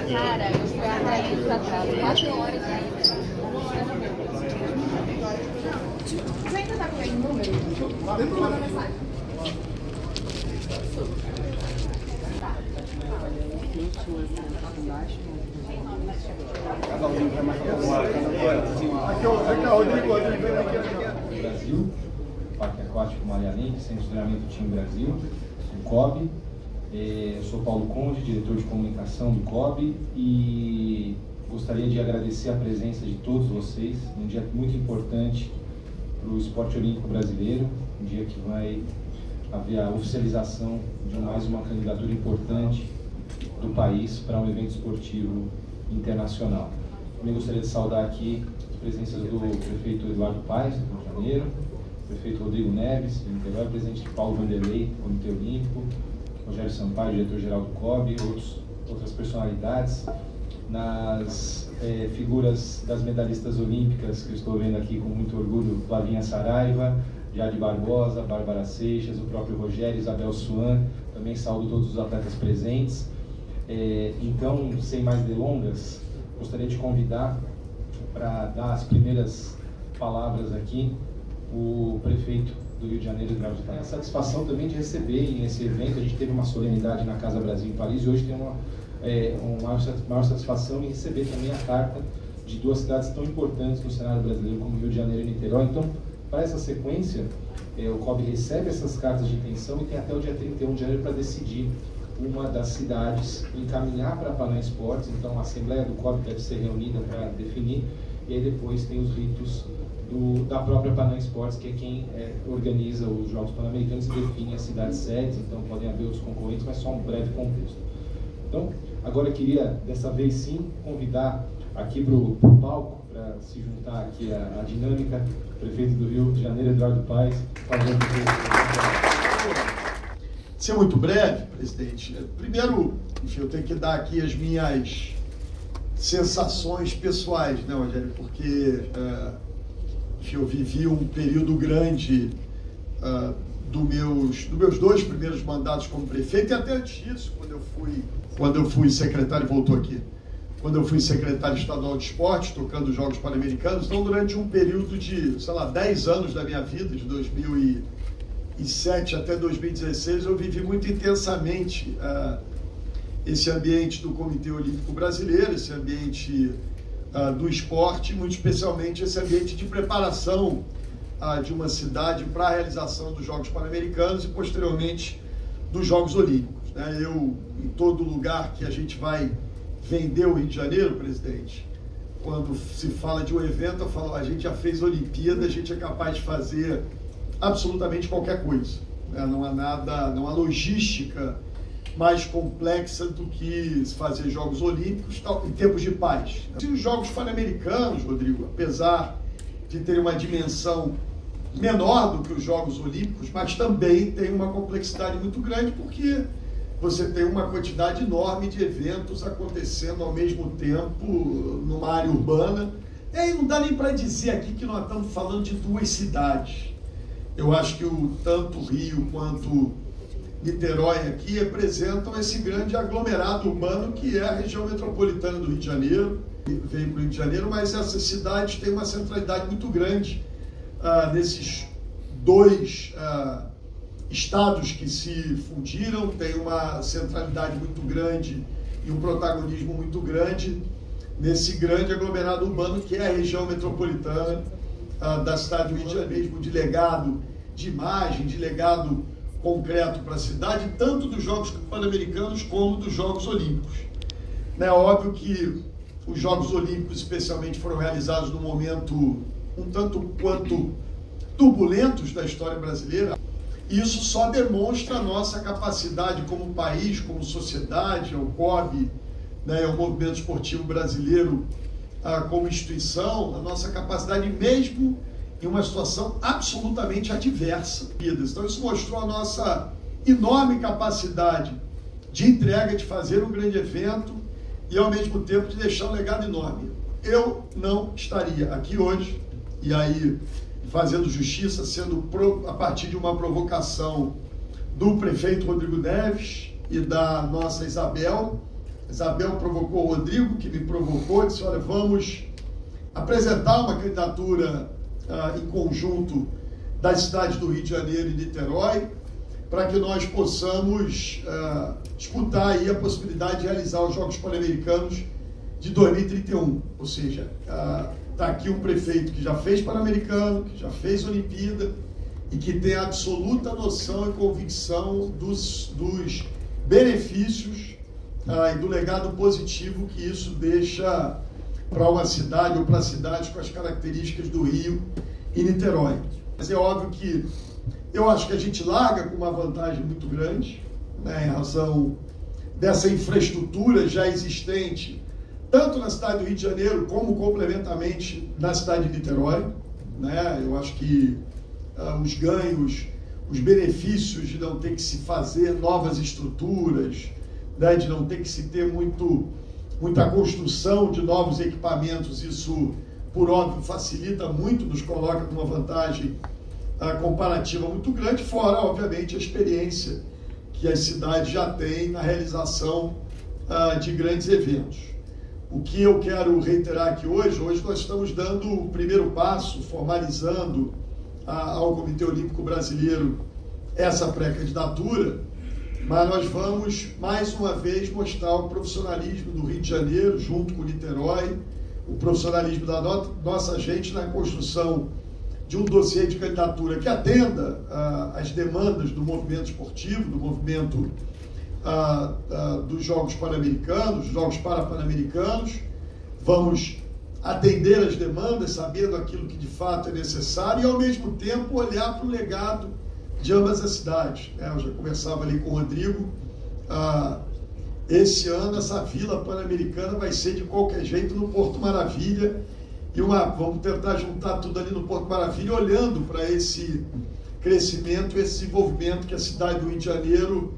Cara, eu fui atraído pra trás 4 horas. Você ainda tá com esse número? Manda mensagem. Brasil, Parque Aquático Marianense, Centro de Treinamento do Time Brasil, do COB. Eu sou Paulo Conde, diretor de comunicação do COB, e gostaria de agradecer a presença de todos vocês num dia muito importante para o esporte olímpico brasileiro, um dia que vai haver a oficialização de mais uma candidatura importante do país para um evento esportivo internacional. Também gostaria de saudar aqui as presenças do prefeito Eduardo Paes, do Rio de Janeiro, o prefeito Rodrigo Neves, de Niterói, o presidente Paulo Vanderlei, do Comitê Olímpico, Rogério Sampaio, diretor-geral do COB, outras personalidades, nas figuras das medalhistas olímpicas que eu estou vendo aqui com muito orgulho: Flavinha Saraiva, Jade Barbosa, Bárbara Seixas, o próprio Rogério, Isabel Suan. Também saúdo todos os atletas presentes. Então, sem mais delongas, gostaria de convidar para dar as primeiras palavras aqui o prefeito do Rio de Janeiro, Eduardo Paes. Tenho a satisfação também de receber nesse evento. A gente teve uma solenidade na Casa Brasil em Paris e hoje tem uma maior satisfação em receber também a carta de duas cidades tão importantes no cenário brasileiro como Rio de Janeiro e Niterói. Então, para essa sequência, o COB recebe essas cartas de intenção e tem até o dia 31 de janeiro para decidir uma das cidades, encaminhar para a Panam Esportes. Então a Assembleia do COB deve ser reunida para definir, e aí depois tem os ritos da própria Panam Esportes, que é quem organiza os Jogos Pan-Americanos e define as cidades sedes. Então podem haver outros concorrentes, mas só um breve contexto. Então, agora eu queria, dessa vez sim, convidar aqui para o palco, para se juntar aqui à dinâmica, o prefeito do Rio de Janeiro, Eduardo Paes. Ser muito breve, presidente. Primeiro, enfim, eu tenho que dar aqui as minhas sensações pessoais, né, Rogério? Porque enfim, eu vivi um período grande dos meus 2 primeiros mandatos como prefeito, e até antes disso, quando eu fui secretário, voltou aqui, quando eu fui secretário estadual de esporte, tocando os Jogos Pan-Americanos. Então, durante um período de, 10 anos da minha vida, de 2007 até 2016, eu vivi muito intensamente esse ambiente do Comitê Olímpico Brasileiro, esse ambiente do esporte, muito especialmente esse ambiente de preparação de uma cidade para a realização dos Jogos Pan-Americanos e, posteriormente, dos Jogos Olímpicos, né? Em todo lugar que a gente vai vender o Rio de Janeiro, presidente, quando se fala de um evento, eu falo: a gente já fez Olimpíada, a gente é capaz de fazer absolutamente qualquer coisa, né? Não há logística mais complexa do que fazer Jogos Olímpicos em tempos de paz. E os Jogos Pan-Americanos, Rodrigo, apesar de terem uma dimensão menor do que os Jogos Olímpicos, mas também tem uma complexidade muito grande, porque você tem uma quantidade enorme de eventos acontecendo ao mesmo tempo numa área urbana. E aí não dá nem para dizer aqui que nós estamos falando de 2 cidades. Eu acho que tanto Rio quanto Niterói aqui representam esse grande aglomerado urbano que é a região metropolitana do Rio de Janeiro. Veio para o Rio de Janeiro, mas essas cidades têm uma centralidade muito grande nesses 2 estados que se fundiram, tem uma centralidade muito grande e um protagonismo muito grande nesse grande aglomerado urbano que é a região metropolitana da cidade do Rio de Janeiro, mesmo de legado de imagem, de legado concreto para a cidade, tanto dos Jogos Pan-Americanos como dos Jogos Olímpicos. É óbvio que os Jogos Olímpicos, especialmente, foram realizados num momento um tanto quanto turbulentos da história brasileira. Isso só demonstra a nossa capacidade como país, como sociedade, o COB, né, o movimento esportivo brasileiro como instituição, a nossa capacidade mesmo em uma situação absolutamente adversa. Então isso mostrou a nossa enorme capacidade de entrega, de fazer um grande evento e ao mesmo tempo de deixar um legado enorme. Eu não estaria aqui hoje, e aí fazendo justiça, sendo a partir de uma provocação do prefeito Rodrigo Neves e da nossa Isabel, Isabel provocou o Rodrigo, que me provocou, disse, olha, vamos apresentar uma candidatura em conjunto das cidades do Rio de Janeiro e Niterói, para que nós possamos disputar aí a possibilidade de realizar os Jogos Pan-Americanos de 2031. Ou seja, está aqui um prefeito que já fez Pan-Americano, que já fez Olimpíada e que tem absoluta noção e convicção dos benefícios e do legado positivo que isso deixa para uma cidade ou para cidades com as características do Rio e Niterói. Mas é óbvio que eu acho que a gente larga com uma vantagem muito grande, né, em razão dessa infraestrutura já existente, tanto na cidade do Rio de Janeiro, como complementarmente na cidade de Niterói. Né? Eu acho que os ganhos, os benefícios de não ter que se fazer novas estruturas, né, de não ter que se ter muita construção de novos equipamentos, isso, por óbvio, facilita muito, nos coloca numa vantagem comparativa muito grande, fora, obviamente, a experiência que as cidades já têm na realização de grandes eventos. O que eu quero reiterar aqui hoje nós estamos dando o primeiro passo, formalizando ao Comitê Olímpico Brasileiro essa pré-candidatura, mas nós vamos, mais uma vez, mostrar o profissionalismo do Rio de Janeiro, junto com Niterói, o profissionalismo da nossa gente na construção de um dossiê de candidatura que atenda às demandas do movimento esportivo, do movimento dos Jogos Pan-Americanos, dos Jogos Pan-Americanos. Vamos atender as demandas, sabendo aquilo que de fato é necessário e, ao mesmo tempo, olhar para o legado de ambas as cidades. Eu já conversava ali com o Rodrigo, esse ano essa Vila Pan-Americana vai ser de qualquer jeito no Porto Maravilha, e vamos tentar juntar tudo ali no Porto Maravilha, olhando para esse crescimento, esse desenvolvimento que a cidade do Rio de Janeiro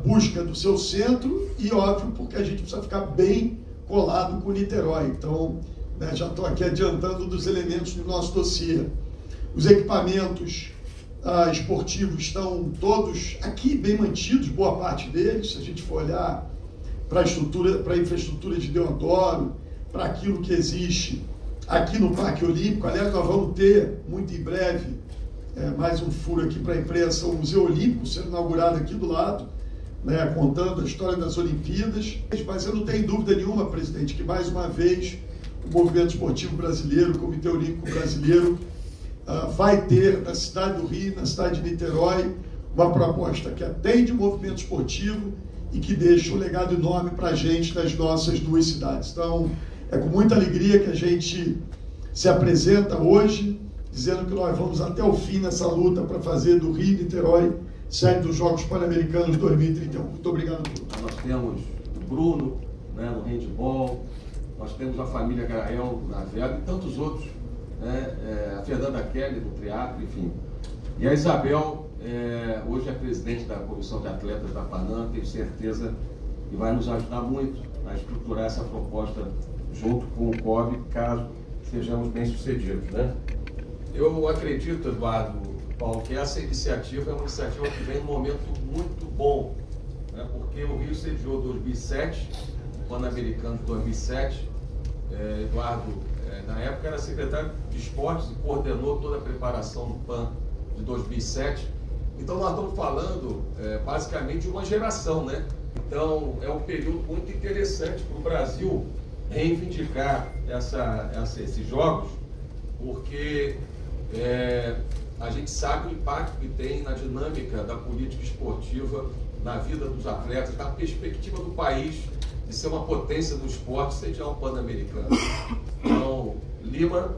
busca do seu centro, e óbvio, porque a gente precisa ficar bem colado com Niterói. Então, né, já estou aqui adiantando dos elementos do nosso dossiê. Os equipamentos esportivos estão todos aqui bem mantidos, boa parte deles. Se a gente for olhar para a infraestrutura de Deodoro, para aquilo que existe aqui no Parque Olímpico. Aliás, nós vamos ter, muito em breve, mais um furo aqui para a imprensa, o Museu Olímpico sendo inaugurado aqui do lado, né, contando a história das Olimpíadas. Mas eu não tenho dúvida nenhuma, presidente, que mais uma vez o movimento esportivo brasileiro, o Comitê Olímpico Brasileiro, vai ter na cidade do Rio, na cidade de Niterói, uma proposta que atende o movimento esportivo e que deixa um legado enorme para a gente nas nossas duas cidades. Então, é com muita alegria que a gente se apresenta hoje, dizendo que nós vamos até o fim nessa luta para fazer do Rio e Niterói sede dos Jogos Pan-Americanos 2031. Muito obrigado a todos. Nós temos o Bruno, né, no handball, nós temos a família Grael na vela e tantos outros, né, a Fernanda Kelly no triatlo, enfim. E a Isabel, hoje é presidente da Comissão de Atletas da Panam, tenho certeza que vai nos ajudar muito a estruturar essa proposta junto com o COB, caso sejamos bem-sucedidos, né? Eu acredito, Eduardo, Paulo, que essa iniciativa é uma iniciativa que vem num momento muito bom, né? Porque o Rio sediou 2007, o Pan-Americano de 2007, Eduardo, na época era secretário de esportes e coordenou toda a preparação do PAN de 2007. Então nós estamos falando basicamente de uma geração, né? Então é um período muito interessante para o Brasil reivindicar esses jogos, porque a gente sabe o impacto que tem na dinâmica da política esportiva, na vida dos atletas, na perspectiva do país de ser uma potência do esporte, sediar um Pan-Americano. Então, Lima,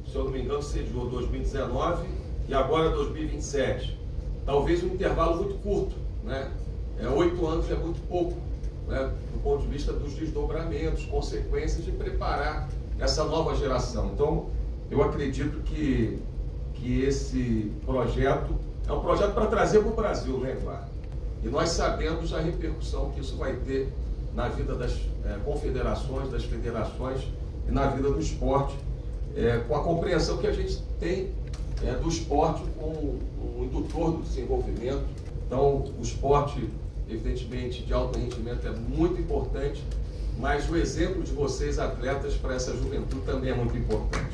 se eu não me engano, sediou 2019 e agora 2027. Talvez um intervalo muito curto, né? 8 anos é muito pouco, né, do ponto de vista dos desdobramentos, consequências de preparar essa nova geração. Então, eu acredito que esse projeto é um projeto para trazer para o Brasil, né, Eduardo? E nós sabemos a repercussão que isso vai ter na vida das confederações, das federações e na vida do esporte, com a compreensão que a gente tem do esporte como um indutor do desenvolvimento. Então, o esporte evidentemente, de alto rendimento é muito importante, mas o exemplo de vocês, atletas, para essa juventude também é muito importante.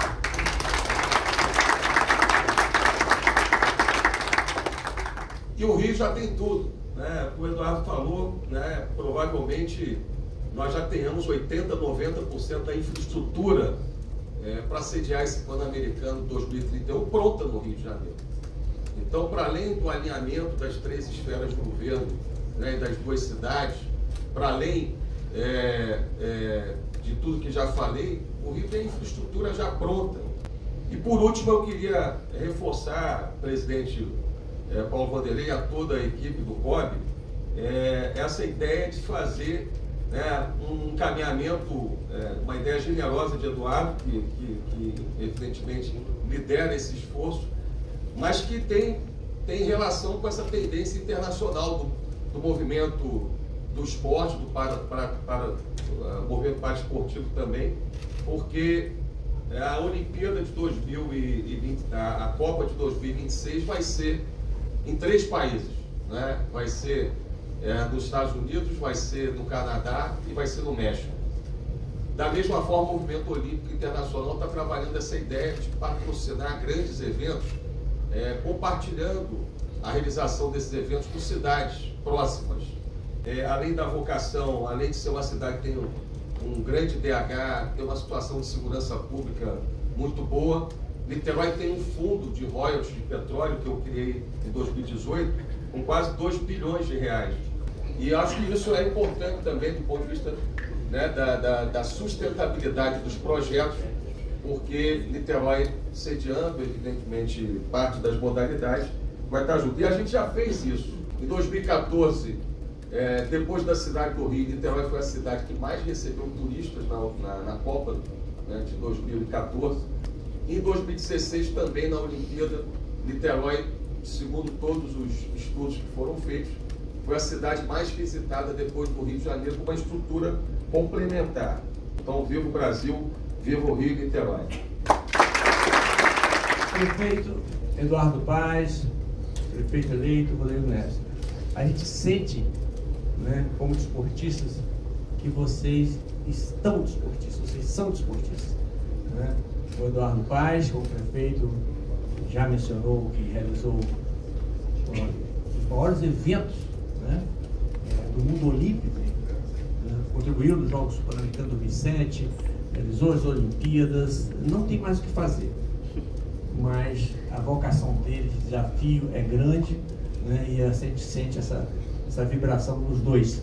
E o Rio já tem tudo, né? O Eduardo falou, né? Provavelmente nós já tenhamos 80%, 90% da infraestrutura para sediar esse Pan-Americano 2031 pronta no Rio de Janeiro. Então, para além do alinhamento das 3 esferas do governo, né, e das 2 cidades, para além de tudo que já falei, o Rio tem infraestrutura já pronta. E por último, eu queria reforçar, presidente Paulo Vanderlei, a toda a equipe do COB, essa ideia de fazer, né, um encaminhamento, uma ideia generosa de Eduardo, que evidentemente lidera esse esforço, mas que tem relação com essa tendência internacional do movimento do esporte, do movimento paraesportivo também, porque a Olimpíada de 2020, a Copa de 2026 vai ser em 3 países, né? Vai ser nos Estados Unidos, vai ser no Canadá e vai ser no México. Da mesma forma, o Movimento Olímpico Internacional está trabalhando essa ideia de patrocinar grandes eventos, compartilhando a realização desses eventos com cidades próximas. Além da vocação, além de ser uma cidade que tem um grande DH, tem uma situação de segurança pública muito boa, Niterói tem um fundo de royalties de petróleo que eu criei em 2018, com quase 2 bilhões de reais. E acho que isso é importante também do ponto de vista, né, da sustentabilidade dos projetos, porque Niterói, sediando, evidentemente, parte das modalidades, vai estar junto. E a gente já fez isso. Em 2014, depois da cidade do Rio, Niterói foi a cidade que mais recebeu turistas na Copa, né, de 2014. Em 2016, também na Olimpíada, Niterói, segundo todos os estudos que foram feitos, foi a cidade mais visitada depois do Rio de Janeiro, com uma estrutura complementar. Então, viva o Brasil, viva o Rio e Niterói. Prefeito Eduardo Paes, prefeito eleito Rodrigo Neves, a gente sente, né, como desportistas, que vocês estão desportistas, vocês são desportistas, né? O Eduardo Paes, como prefeito, já mencionou que realizou os maiores eventos, né, do mundo olímpico, né, contribuiu nos Jogos Pan-Americanos 2007, realizou as Olimpíadas, não tem mais o que fazer, mas a vocação dele, o desafio é grande, né, e a gente sente essa vibração nos dois.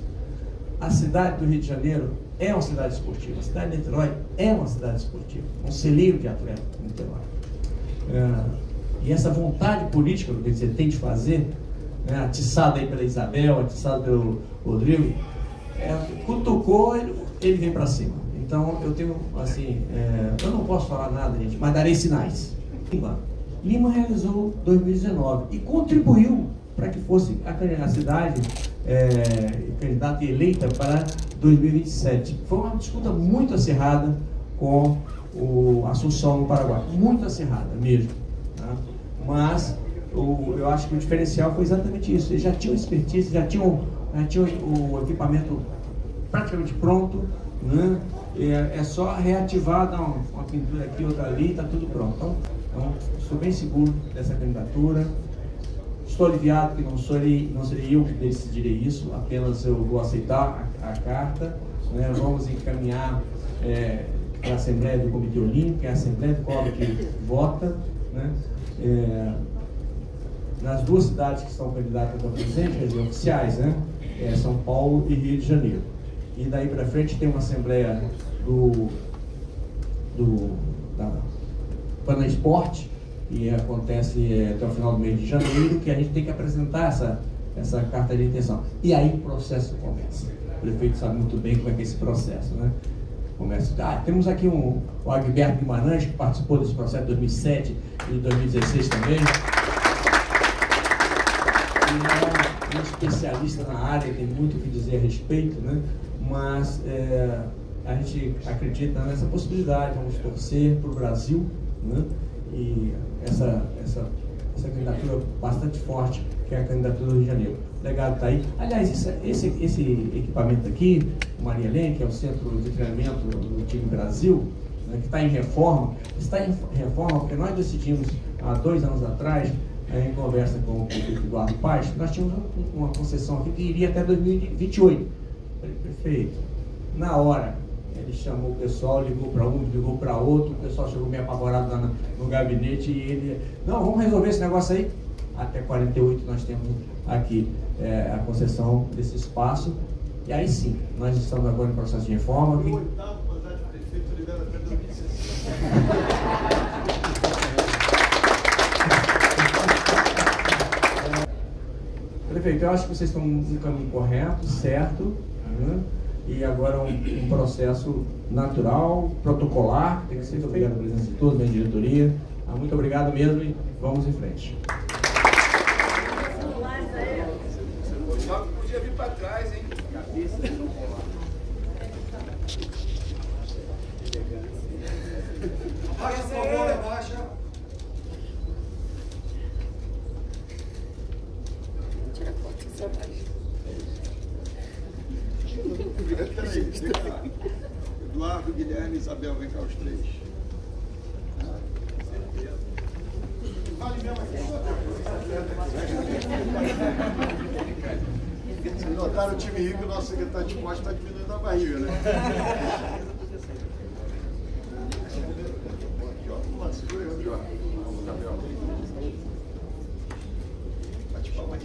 A cidade do Rio de Janeiro é uma cidade esportiva, a cidade de Niterói é uma cidade esportiva, um celeiro de atletas em Niterói. E essa vontade política que você tem de fazer, né, atiçada aí pela Isabel, atiçada pelo Rodrigo, quando tocou, ele vem para cima. Então, eu tenho, assim, eu não posso falar nada, gente, mas darei sinais. Lima realizou 2019 e contribuiu para que fosse a cidade candidata eleita para 2027. Foi uma disputa muito acirrada com o Assunção no Paraguai, muito acirrada mesmo, tá? Mas eu acho que o diferencial foi exatamente isso. Eles já tinham expertise, já tinham o equipamento praticamente pronto, né? É só reativar, dar uma pintura aqui, outra ali, está tudo pronto. Então, estou bem seguro dessa candidatura. Estou aliviado que não serei eu que decidirei isso, apenas eu vou aceitar a carta, né? Vamos encaminhar para a Assembleia do Comitê Olímpico, é a Assembleia do COB que vota, né? Nas 2 cidades que estão candidatas a presidente, quer dizer, oficiais, né? São Paulo e Rio de Janeiro. E daí para frente tem uma Assembleia da Panaesporte, que acontece até o final do mês de janeiro, que a gente tem que apresentar essa carta de intenção. E aí o processo começa. O prefeito sabe muito bem como é que é esse processo, né? Começa. Temos aqui o Agberto Guimarães, que participou desse processo de 2007 e de 2016 também. E é um especialista na área, tem muito o que dizer a respeito, né? Mas a gente acredita nessa possibilidade, vamos torcer para o Brasil, né? E essa candidatura bastante forte, que é a candidatura do Rio de Janeiro. legado está aí. Aliás, esse equipamento aqui, o Maria Helene, que é o Centro de Treinamento do time Brasil, né, que está em reforma, porque nós decidimos há 2 anos atrás, em conversa com o prefeito Eduardo Paes, nós tínhamos uma concessão aqui que iria até 2028. Falei, prefeito, na hora, ele chamou o pessoal, ligou para um, ligou para outro, o pessoal chegou meio apavorado lá no gabinete e ele, não, vamos resolver esse negócio aí. Até 48 nós temos aqui a concessão desse espaço. E aí sim, nós estamos agora em processo de reforma. O oitavo mandato de prefeito libera até 2060. Prefeito, eu acho que vocês estão no caminho correto, certo, né? E agora um processo natural, protocolar, tem que ser feito. Obrigado pela presença de todos, da diretoria. Muito obrigado mesmo e vamos em frente. Só podia vir para trás, hein? Abaixa sua mão, abaixa. Peraí, vem cá. Eduardo, Guilherme e Isabel, vem cá os 3. Vale mesmo aqui. Vocês notaram o time rico, o nosso secretário de esporte está diminuindo a barriga, né? Aqui, ó. Segura aí, ó. Vamos, Gabriel. Bate palma aí.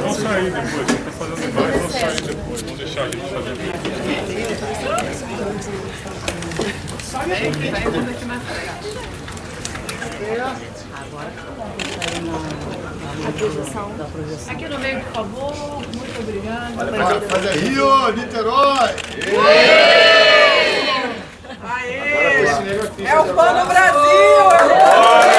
Vamos sair depois, eu tô fazendo demais, vamos sair depois, vamos deixar a gente fazer vídeo. Sobe aqui, vai, eu vou aqui mais pra cá. Da projeção. Aqui no meio, por favor, muito obrigada. Faz aí, Rio, Niterói! Aê! É o Pano Brasil!